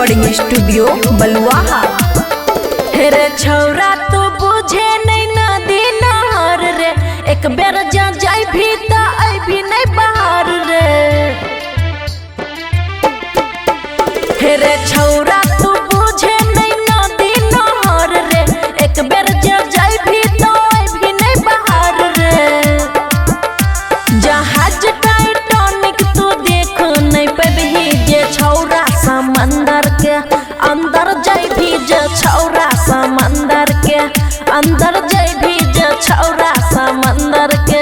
Recording studio बलुआहा। रे छौरा तू बुझे नहीं नदी नहर रे, एक बेर जा जाई भी त आई भी नहीं बाहर रे। रे छौरा तू बुझे नहीं नदी नहर रे, एक बेर जा जाई भी त आई भी नहीं बाहर रे। जहाज टाइटैनिक तू देख नहीं पबही जे छौरा समंदर के अंदर जाई भी जे छौरा समंदर के अंदर जाई भी जे छौरा समंदर के।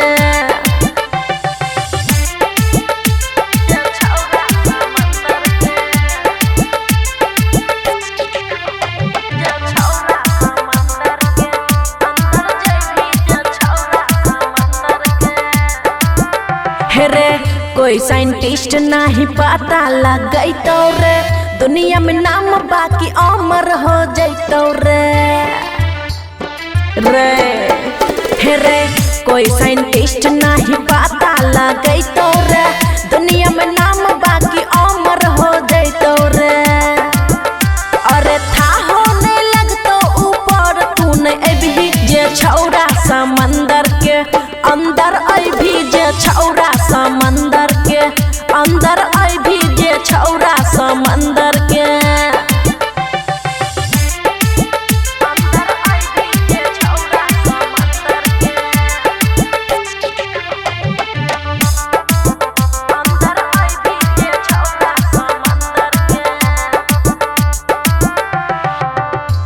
रे कोई साइंटिस्ट नहीं पता लगई तो रे, दुनिया में नाम बाकी अमर हो जैतो रे। रे कोई साइंटिस्ट नहीं पता लगई तो रे, दुनिया में नाम बाकी अमर हो जैतो रे। अरे था होने लगतो ऊपर तू नहीं अभी जे छौरा समंदर के अंदर आई भी जे छौरा समंदर के अंदर आई भी जे छौरा समंदर के।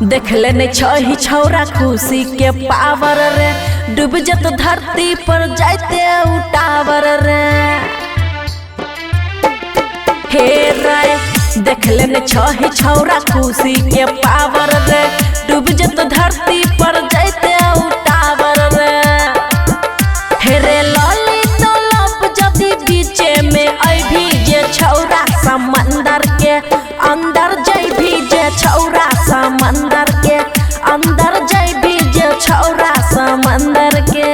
देख लेने छही छौरा खुशी के पावर रे, डूब जत धरती पर जाते उटावर रे। हे रे देख लेने छही छौरा खुशी के पावर रे, डूब जत धरती पर जाते उटावर रे। हे रे लली तो लब जदी बीचे में आई भी जे छौरा समंदर के अंदर जाई भी जे छौरा समंदर के अंदर जाई भी जे छौरा समंदर के।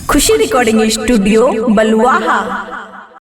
खुशी रिकॉर्डिंग स्टूडियो बलुआहा।